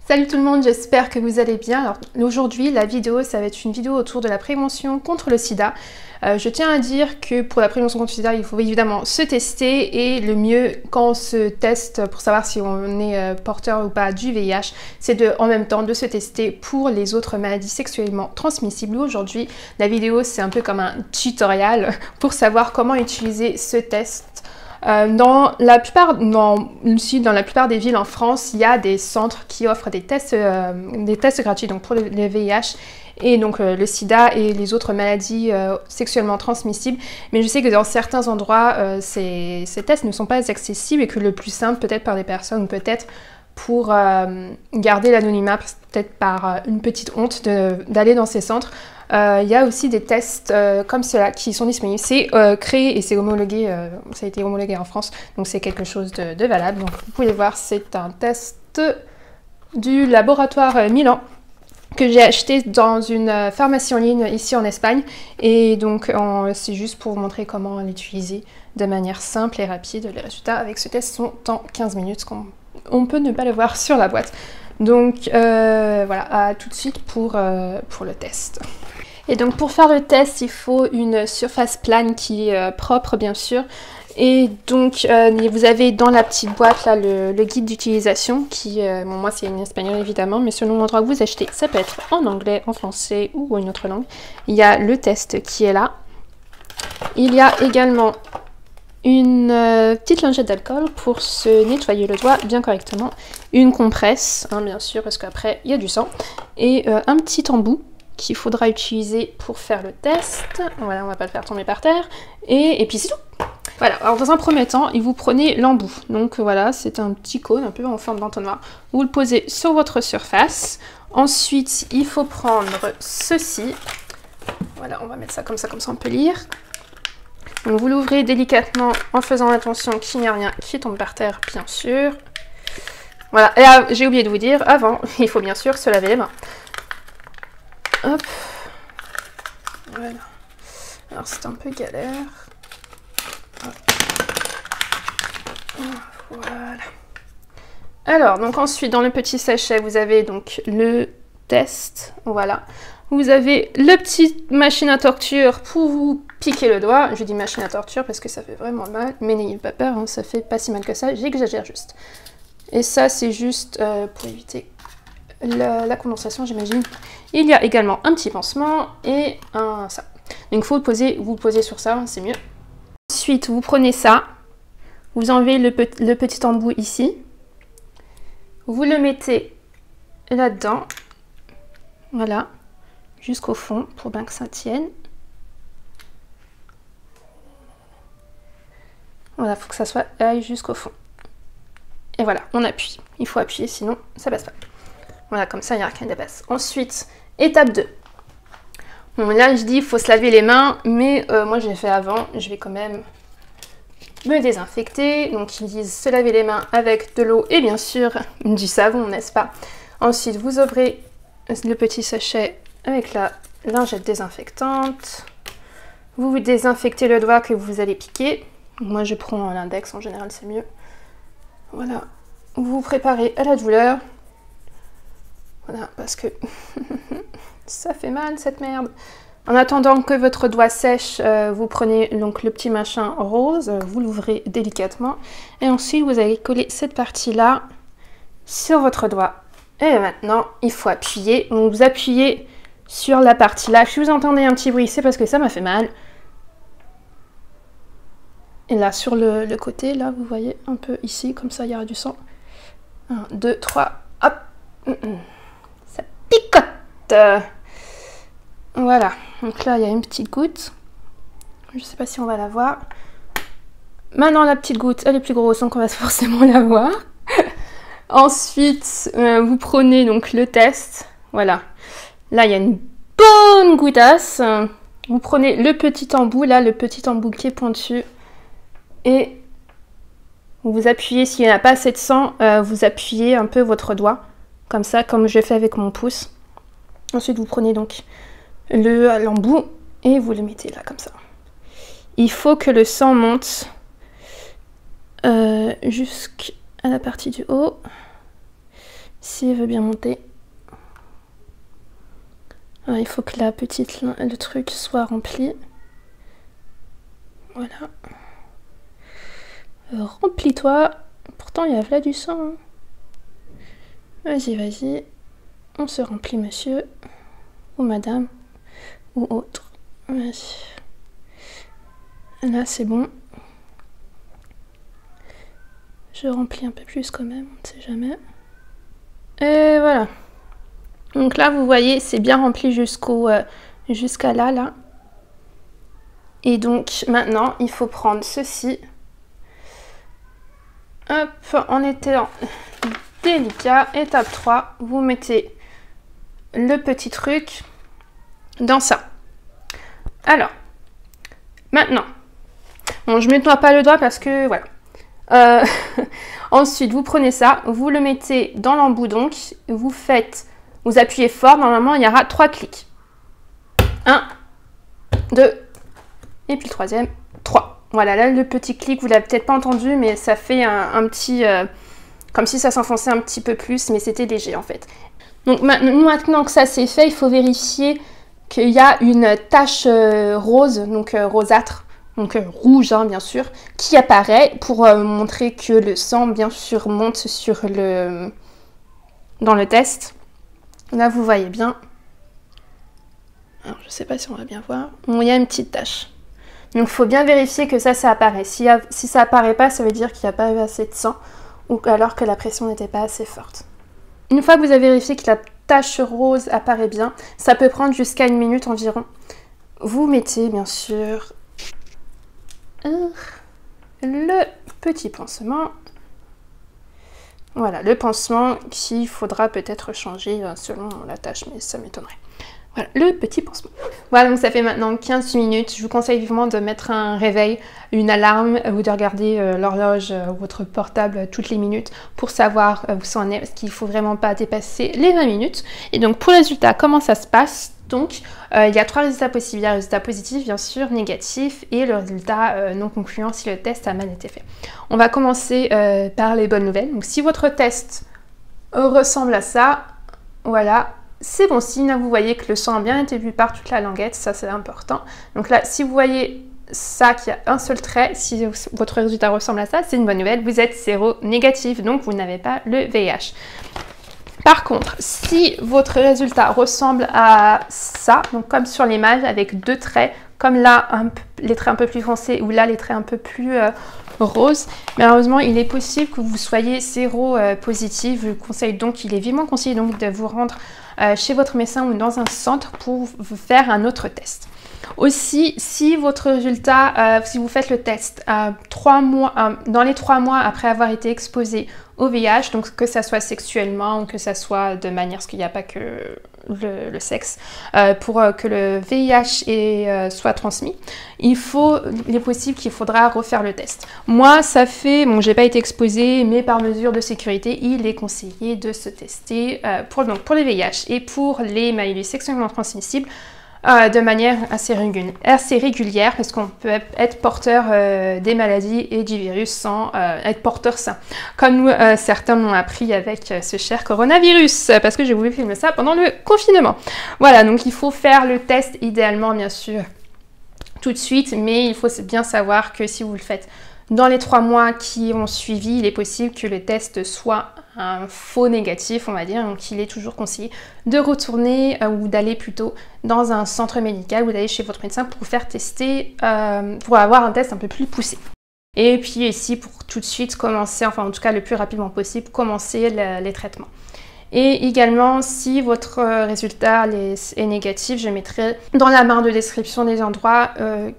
Salut tout le monde, j'espère que vous allez bien. Alors aujourd'hui la vidéo, ça va être une vidéo autour de la prévention contre le sida. Je tiens à dire que pour la prévention contre le sida, il faut évidemment se tester et le mieux quand on se teste pour savoir si on est porteur ou pas du VIH, c'est en même temps de se tester pour les autres maladies sexuellement transmissibles. Aujourd'hui, la vidéo c'est un peu comme un tutoriel pour savoir comment utiliser ce test. Dans la plupart des villes en France, il y a des centres qui offrent des tests gratuits donc pour le VIH et donc le sida et les autres maladies sexuellement transmissibles. Mais je sais que dans certains endroits, ces tests ne sont pas accessibles et que le plus simple, peut-être par des personnes, peut-être pour garder l'anonymat, peut-être par une petite honte d'aller dans ces centres. Il y a aussi des tests comme ceux-là qui sont disponibles. C'est créé et c'est homologué, ça a été homologué en France, donc c'est quelque chose de valable. Donc vous pouvez voir, c'est un test du laboratoire Milan que j'ai acheté dans une pharmacie en ligne ici en Espagne. Et donc c'est juste pour vous montrer comment l'utiliser de manière simple et rapide. Les résultats avec ce test sont en 15 minutes, on peut ne pas le voir sur la boîte. Donc voilà, à tout de suite pour le test. Et donc pour faire le test, il faut une surface plane qui est propre bien sûr. Et donc vous avez dans la petite boîte là le guide d'utilisation qui, bon moi c'est en espagnol évidemment, mais selon l'endroit que vous achetez, ça peut être en anglais, en français ou une autre langue. Il y a le test qui est là. Il y a également une petite lingette d'alcool pour se nettoyer le doigt bien correctement. Une compresse, hein, bien sûr, parce qu'après il y a du sang. Et un petit embout qu'il faudra utiliser pour faire le test. Voilà, on va pas le faire tomber par terre. Et puis c'est tout. Voilà, alors dans un premier temps, vous prenez l'embout. Donc voilà, c'est un petit cône un peu en forme d'entonnoir. Vous le posez sur votre surface. Ensuite, il faut prendre ceci. Voilà, on va mettre ça comme ça on peut lire. Donc vous l'ouvrez délicatement en faisant attention qu'il n'y a rien qui tombe par terre, bien sûr. Voilà, et j'ai oublié de vous dire, avant, il faut bien sûr se laver les mains. Hop. Voilà. Alors c'est un peu galère. Hop. Voilà. Alors, donc ensuite, dans le petit sachet, vous avez donc le test. Voilà. Vous avez la petite machine à torture pour vous piquer le doigt. Je dis machine à torture parce que ça fait vraiment mal. Mais n'ayez pas peur, hein, ça fait pas si mal que ça. J'exagère juste. Et ça, c'est juste pour éviter la condensation, j'imagine. Il y a également un petit pansement et ça. Donc il faut vous le posez sur ça, c'est mieux. Ensuite, vous prenez ça. Vous enlevez le petit embout ici. Vous le mettez là-dedans. Voilà. Jusqu'au fond pour bien que ça tienne. Voilà, il faut que ça soit aille jusqu'au fond. Et voilà, on appuie. Il faut appuyer, sinon ça passe pas. Voilà, comme ça, il n'y a rien de passe. Ensuite, étape 2. Bon, là, je dis il faut se laver les mains, mais moi, je l'ai fait avant. Je vais quand même me désinfecter. Donc, ils disent se laver les mains avec de l'eau et bien sûr du savon, n'est-ce pas? Ensuite, vous ouvrez le petit sachet avec la lingette désinfectante. Vous désinfectez le doigt que vous allez piquer. Moi, je prends l'index, en général, c'est mieux. Voilà. Vous vous préparez à la douleur. Voilà, parce que ça fait mal, cette merde. En attendant que votre doigt sèche, vous prenez donc le petit machin rose, vous l'ouvrez délicatement. Et ensuite, vous allez coller cette partie-là sur votre doigt. Et maintenant, il faut appuyer. Donc, vous appuyez sur la partie là. Si vous entendez un petit bruit, c'est parce que ça m'a fait mal. Et là, sur le côté, là, vous voyez, un peu ici, comme ça, il y aura du sang. 1, 2, 3, hop. Ça picote. Voilà. Donc là, il y a une petite goutte. Je ne sais pas si on va la voir. Maintenant, la petite goutte, elle est plus grosse, donc on va forcément la voir. Ensuite, vous prenez donc le test. Voilà. Là, il y a une bonne goutasse. Vous prenez le petit embout, là, le petit embout qui est pointu. Et vous appuyez, s'il n'y a pas assez de sang, vous appuyez un peu votre doigt. Comme ça, comme je fais avec mon pouce. Ensuite, vous prenez donc l'embout et vous le mettez là comme ça. Il faut que le sang monte jusqu'à la partie du haut, s'il veut bien monter. Alors, il faut que le truc soit rempli. Voilà. Remplis-toi. Pourtant, il y a là du sang. Hein. Vas-y, vas-y. On se remplit, monsieur. Ou madame. Ou autre. Vas-y. Là, c'est bon. Je remplis un peu plus quand même, on ne sait jamais. Et voilà. Donc là, vous voyez, c'est bien rempli jusqu'à là. Et donc, maintenant, il faut prendre ceci. Hop, en étant délicat. Étape 3, vous mettez le petit truc dans ça. Alors, maintenant, bon, je ne nettoie pas le doigt parce que, voilà. Ensuite, vous prenez ça, vous le mettez dans l'embout donc, vous appuyez fort, normalement il y aura 3 clics. 1, 2, et puis le troisième, 3. Voilà, là le petit clic, vous l'avez peut-être pas entendu, mais ça fait un petit, comme si ça s'enfonçait un petit peu plus, mais c'était léger en fait. Donc maintenant que ça c'est fait, il faut vérifier qu'il y a une tache rose, donc rosâtre, donc rouge hein, bien sûr, qui apparaît pour montrer que le sang bien sûr monte sur dans le test. Là vous voyez bien. Alors je sais pas si on va bien voir. Bon, il y a une petite tache. Donc il faut bien vérifier que ça apparaît. Si ça apparaît pas, ça veut dire qu'il n'y a pas eu assez de sang ou alors que la pression n'était pas assez forte. Une fois que vous avez vérifié que la tache rose apparaît bien, ça peut prendre jusqu'à 1 minute environ. Vous mettez bien sûr le petit pansement. Voilà, le pansement qu'il faudra peut-être changer selon la tâche, mais ça m'étonnerait. Voilà, le petit pansement. Voilà, donc ça fait maintenant 15 minutes. Je vous conseille vivement de mettre un réveil, une alarme, ou de regarder l'horloge ou votre portable toutes les minutes pour savoir où ça en est, parce qu'il ne faut vraiment pas dépasser les 20 minutes. Et donc pour le résultat, comment ça se passe? Donc, il y a 3 résultats possibles. Il y a le résultat positif, bien sûr, négatif, et le résultat non concluant si le test a mal été fait. On va commencer par les bonnes nouvelles. Donc, si votre test ressemble à ça, voilà, c'est bon signe. Vous voyez que le sang a bien été vu par toute la languette, ça c'est important. Donc là, si vous voyez ça, qu'il y a un seul trait, si votre résultat ressemble à ça, c'est une bonne nouvelle. Vous êtes séronégatif, donc vous n'avez pas le VIH. Par contre, si votre résultat ressemble à ça, donc comme sur l'image avec 2 traits, comme là les traits un peu plus foncés ou là les traits un peu plus roses, malheureusement il est possible que vous soyez séropositif. Je vous conseille donc, il est vivement conseillé donc de vous rendre chez votre médecin ou dans un centre pour vous faire un autre test. Aussi, si votre résultat, si vous faites le test dans les 3 mois après avoir été exposé au VIH, donc que ça soit sexuellement ou que ça soit de manière, parce qu'il n'y a pas que le sexe, pour que le VIH soit transmis, il est possible qu'il faudra refaire le test. Moi, ça fait, bon, j'ai pas été exposée, mais par mesure de sécurité, il est conseillé de se tester pour les VIH et pour les maladies sexuellement transmissibles de manière assez régulière, parce qu'on peut être porteur des maladies et du virus sans être porteur sain, comme certains l'ont appris avec ce cher coronavirus, parce que j'ai voulu filmer ça pendant le confinement. Voilà, donc il faut faire le test idéalement bien sûr tout de suite, mais il faut bien savoir que si vous le faites dans les 3 mois qui ont suivi, il est possible que le test soit un faux négatif, on va dire, donc il est toujours conseillé de retourner ou d'aller plutôt dans un centre médical ou d'aller chez votre médecin pour vous faire tester, pour avoir un test un peu plus poussé. Et puis ici, pour tout de suite commencer, enfin en tout cas le plus rapidement possible, commencer les traitements. Et également, si votre résultat est négatif, je mettrai dans la barre de description des endroits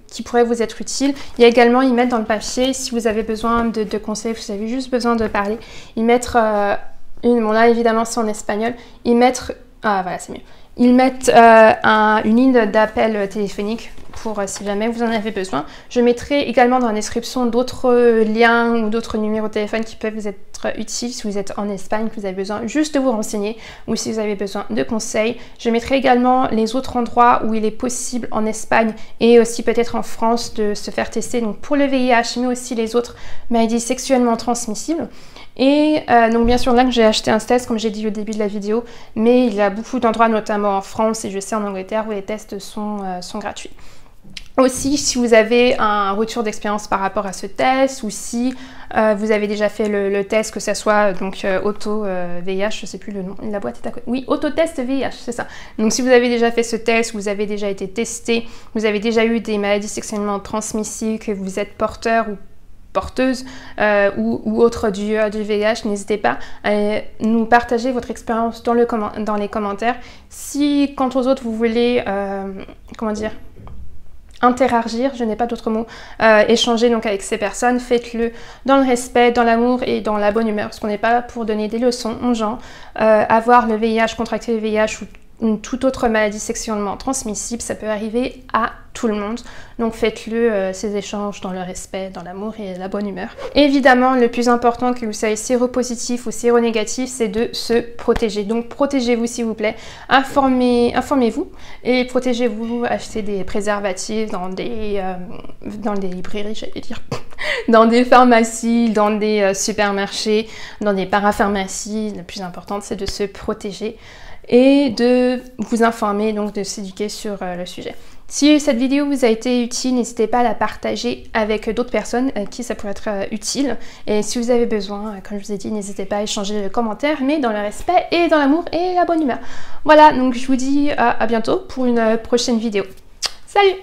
qui pourraient vous être utiles. Il y a également, ils mettent dans le papier, si vous avez besoin de conseils, vous avez juste besoin de parler, ils mettent, bon là évidemment c'est en espagnol, ils mettent, ah voilà c'est mieux, ils mettent une ligne d'appel téléphonique pour si jamais vous en avez besoin. Je mettrai également dans la description d'autres liens ou d'autres numéros de téléphone qui peuvent vous être utiles si vous êtes en Espagne, que vous avez besoin juste de vous renseigner ou si vous avez besoin de conseils. Je mettrai également les autres endroits où il est possible en Espagne et aussi peut-être en France de se faire tester, donc pour le VIH mais aussi les autres maladies sexuellement transmissibles. Et donc bien sûr là que j'ai acheté un test comme j'ai dit au début de la vidéo, mais il y a beaucoup d'endroits notamment en France et je sais en Angleterre où les tests sont gratuits. Aussi, si vous avez un retour d'expérience par rapport à ce test ou si vous avez déjà fait le test, que ce soit donc auto VIH, je sais plus le nom, la boîte est à côté. Oui, autotest VIH, c'est ça. Donc si vous avez déjà fait ce test, vous avez déjà été testé, vous avez déjà eu des maladies sexuellement transmissibles, que vous êtes porteur ou porteuse ou autre du VIH, n'hésitez pas à nous partager votre expérience dans les commentaires. Si, quant aux autres, vous voulez, comment dire, interagir, je n'ai pas d'autre mot, échanger donc avec ces personnes, faites-le dans le respect, dans l'amour et dans la bonne humeur, parce qu'on n'est pas là pour donner des leçons aux gens. Avoir le VIH, contracter le VIH ou une toute autre maladie sexuellement transmissible, ça peut arriver à tout le monde. Donc faites-le, ces échanges dans le respect, dans l'amour et la bonne humeur. Évidemment, le plus important, que vous soyez séropositif ou séronégatif, c'est de se protéger. Donc protégez-vous s'il vous plaît, informez-vous et protégez-vous. Achetez des préservatifs dans des librairies, j'allais dire, dans des pharmacies, dans des supermarchés, dans des parapharmacies. Le plus important, c'est de se protéger et de vous informer, donc de s'éduquer sur le sujet. Si cette vidéo vous a été utile, n'hésitez pas à la partager avec d'autres personnes à qui ça pourrait être utile. Et si vous avez besoin, comme je vous ai dit, n'hésitez pas à échanger les commentaires, mais dans le respect et dans l'amour et la bonne humeur. Voilà, donc je vous dis à bientôt pour une prochaine vidéo. Salut!